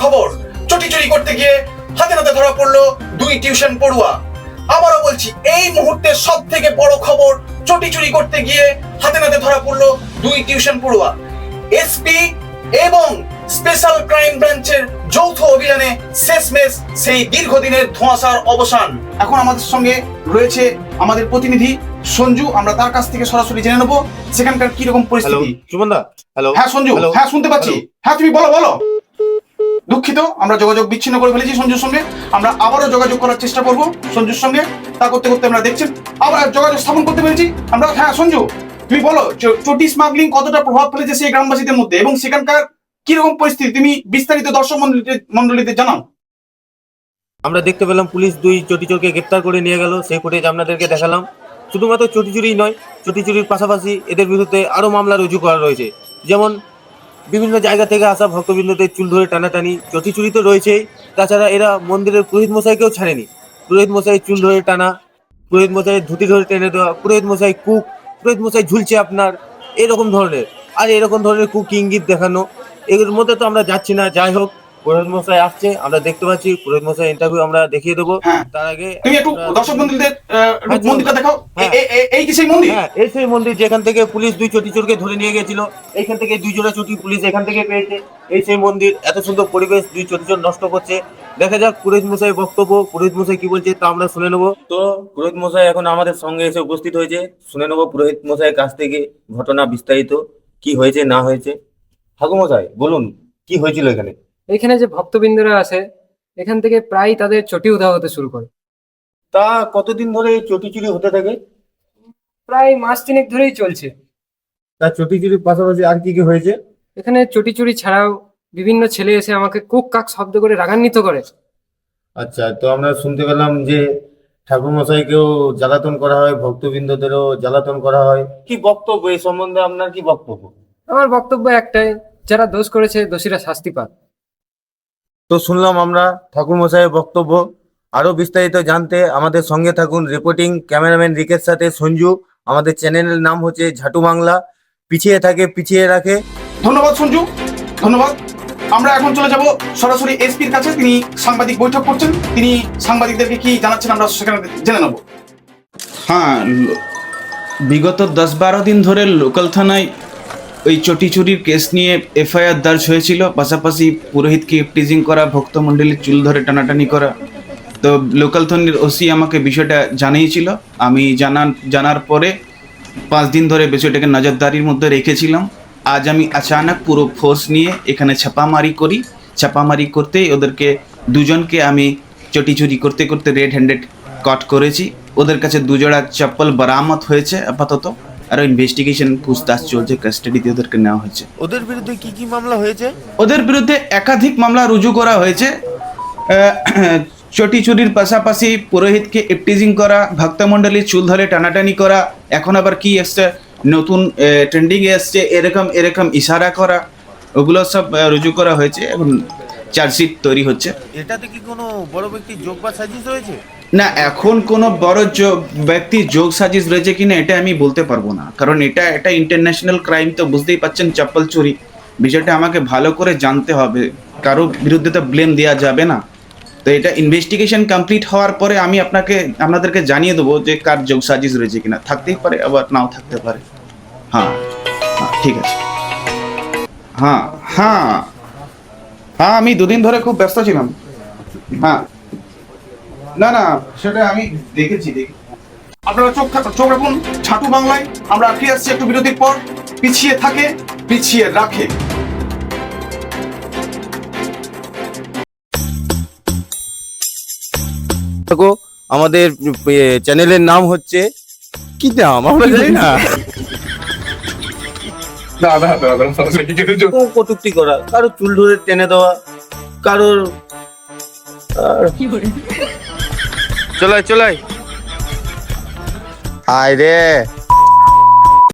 খবর, চটি চুরি করতে গিয়ে হাতে নাতে ধরা পড়লো 2 টিউশন পড়ুয়া। আবারও বলছি, এই মুহূর্তে সব থেকে বড় খবর, চটি চুরি করতে গিয়ে হাতে নাতে ধরা পড়লো 2 টিউশন পড়ুয়া। এসপি এবং স্পেশাল ক্রাইম ব্রাঞ্চের যৌথ অভিযানে শেষমেশ সেই দীর্ঘদিনের ধোঁয়াশার অবসান। এখন আমাদের সঙ্গে রয়েছে আমাদের প্রতিনিধি সঞ্জু, আমরা তার কাছ থেকে সরাসরি জেনে নেব সেখানকার কি রকম পরিস্থিতি। সুমনদা, হ্যালো। হ্যাঁ সঞ্জু, হ্যাঁ শুনতে পাচ্ছি। হ্যাঁ তুমি বলো বলো। দুঃখিত, আমরা যোগাযোগ বিচ্ছিন্ন করে ফেলেছি সঞ্জুর সঙ্গে। আমরা আবারও যোগাযোগ করার চেষ্টা করব সঞ্জুর সঙ্গে। তা করতে করতে আমরা দেখছেন আবার যোগাযোগ স্থাপন করতে পেরেছি আমরা। হ্যাঁ সঞ্জু, তুমি বলো চটি স্মাগলিং কতটা প্রভাব ফেলেছে সেই গ্রামবাসীদের মধ্যে এবং সেখানকার কিরকম পরিস্থিতি, তুমি বিস্তারিত দর্শক মন্ডলীতে জানাও। আমরা দেখতে পেলাম পুলিশ 2 চটি চোরকে গ্রেপ্তার করে নিয়ে গেল, সেই ফুটেজ আপনাদেরকে দেখালাম। শুধুমাত্র চটি চুরি নয়, চটি চুরির পাশাপাশি এদের বিরুদ্ধে আরও মামলা রুজু করা রয়েছে। যেমন বিভিন্ন জায়গা থেকে আসা ভক্তবৃন্দদের চুল ধরে টানাটানি, চটি চুরি তো রয়েছেই, তাছাড়া এরা মন্দিরের পুরোহিত মশাইকেও ছাড়েনি। পুরোহিত মশাই চুল ধরে টানা, পুরোহিত মশাই ধুতি ধরে টেনে দেওয়া, পুরোহিত মশাই কুক, পুরোহিত মশাই ঝুলছে আপনার, এরকম ধরনের আর এরকম ধরনের কুক ইঙ্গিত দেখানো, এগুলোর মধ্যে তো আমরা যাচ্ছি না। যাই হোক, পুরোহিত মশাই আসছে, আমরা দেখতে পাচ্ছি। পুরোহিত মশাই ইন্টারভিউ আমরা দেখিয়ে দেবো। তার আগে তুমি একটু দর্শক মন্ডলীদের মন্দিরটা দেখাও। এই কি সেই মন্দির? হ্যাঁ, এই সেই মন্দির যেখান থেকে পুলিশ 2 চটি চোরকে ধরে নিয়ে গেছিল। এইখান থেকে 2 জোড়া চটি পুলিশ এখান থেকে পেয়েছে। এই সেই মন্দির, এত সুন্দর পরিবেশ 2 চটি চোর নষ্ট করছে। দেখা যাক পুরোহিত মশাই বক্তব্য, পুরোহিত মশাই কি বলছে তা আমরা শুনে নেবো। তো পুরোহিত মশাই এখন আমাদের সঙ্গে এসে উপস্থিত হয়েছে, শুনে নেবো পুরোহিত মশাইয়ের কাছ থেকে ঘটনা বিস্তারিত, কি হয়েছে না হয়েছে। ঠাকুর মশাই বলুন, কি হয়েছিল এখানে? এখানে যে ভক্তবৃন্দরা আছে এখান থেকে প্রায় তাদের চটি উধাও হতে শুরু করে। তা কতদিন ধরে এই চটি চুরি হতে থাকে? প্রায় মাস তিনেক ধরেই চলছে। তা চটি চুরির পাশাপাশি আর কি কি হয়েছে? এখানে চটি চুরি ছাড়াও বিভিন্ন ছেলে এসে আমাকে কুক কাক শব্দ করে রাগান্বিত করে। আচ্ছা, তো আমরা শুনতে পেলাম যে ঠাকুর মশাইকেও জ্বালাতন করা হয়, ভক্তবৃন্দদেরও জ্বালাতন করা হয়। কি বক্তব্য এই সম্বন্ধে, আপনার কি বক্তব্য? আমার বক্তব্য একটাই, যারা দোষ করেছে দোষীরা শাস্তি পাক। তো শুনলাম আমরা ঠাকুর মশাইয়ের বক্তব্য। আরো বিস্তারিত জানতে আমাদের সঙ্গে থাকুন। রিপোর্টিং ক্যামেরাম্যান রিকের সাথে সঞ্জু। আমাদের চ্যানেলের নাম হচ্ছে ঝাটু বাংলা। পিছিয়ে থাকে পিছিয়ে রাখে। ধন্যবাদ সঞ্জু, ধন্যবাদ। আমরা এখন চলে যাব সরাসরি এসপির কাছে। তিনি সাংবাদিক বৈঠক করছেন, তিনি সাংবাদিকদেরকে কি জানাচ্ছেন আমরা সেখানে জেনে নেব। হ্যাঁ, বিগত 10-12 দিন ধরে লোকাল থানায় ওই চটি চুরির কেস নিয়ে এফআইআর দর্জ হয়েছিল। পাশাপাশি পুরোহিতকে ইপটিজিং করা, ভক্তমণ্ডলীর চুল ধরে টানাটানি করা। তো লোকাল থানার ওসি আমাকে বিষয়টা জানিয়েছিল। আমি জানার পরে 5 দিন ধরে বিষয়টাকে নজরদারির মধ্যে রেখেছিলাম। আজ আমি আচানক পুরো ফোর্স নিয়ে এখানে ছাপামারি করি। ছাপামারি করতে ওদেরকে 2 জনকে আমি চটি চুরি করতে করতে রেড হ্যান্ডেড কট করেছি। ওদের কাছে 2 জোড়া চপ্পল বরামদ হয়েছে আপাতত। আরও ইনভেস্টিগেশন পুছতাছ চলছে, কাস্টাডিতে ওদেরকে নেওয়া হয়েছে। ওদের বিরুদ্ধে কি কি মামলা হয়েছে? ওদের বিরুদ্ধে একাধিক মামলা রুজু করা হয়েছে। চটি চুরির পাশাপাশি পুরোহিতকে ইপটিজিং করা, ভক্তমণ্ডলীর চুল ধরে টানাটানি করা, এখন আবার কি এসছে নতুন ট্রেন্ডিং এসছে এরকম ইশারা করা, ওগুলো সব রুজু করা হয়েছে। এখন চার্জশিট তৈরি হচ্ছে। এটাতে কি কোনো বড় ব্যক্তির যোগ বা সাজিশ রয়েছে? না, এখন কোনো বড় ব্যক্তির যোগ সাজিশ রয়েছে কিনা এটা আমি বলতে পারবো না, কারণ এটা ইন্টারন্যাশনাল ক্রাইম। তো বুঝতেই পাচ্ছেন, চপ্পল চুরি বিষয়টা আমাকে ভালো করে জানতে হবে, কারো বিরুদ্ধে তো ব্লেম দেওয়া যাবে না। তো এটা ইনভেস্টিগেশন কমপ্লিট হওয়ার পরে আমি আপনাদেরকে জানিয়ে দেবো যে কার যোগ সাজিশ রয়েছে কিনা। থাকতেই পারে, আবার নাও থাকতে পারে। হ্যাঁ হ্যাঁ, ঠিক আছে। হ্যাঁ হ্যাঁ হ্যাঁ, আমি 2 দিন ধরে খুব ব্যস্ত ছিলাম। হ্যাঁ, না সেটা আমি দেখেছি। আপনারা চোখ রাখুন ঝাটু বাংলায়। আমরা ফিরে আসছি একটু বিরতির পর। পিছিয়ে থাকে পিছিয়ে রাখে। দেখো, আমাদের চ্যানেলের নাম হচ্ছে কি নাম আমরা জানি না। কটূক্তি করা, কারোর চুল ধরে টেনে দেওয়া, কারোর চলাই আয় রে।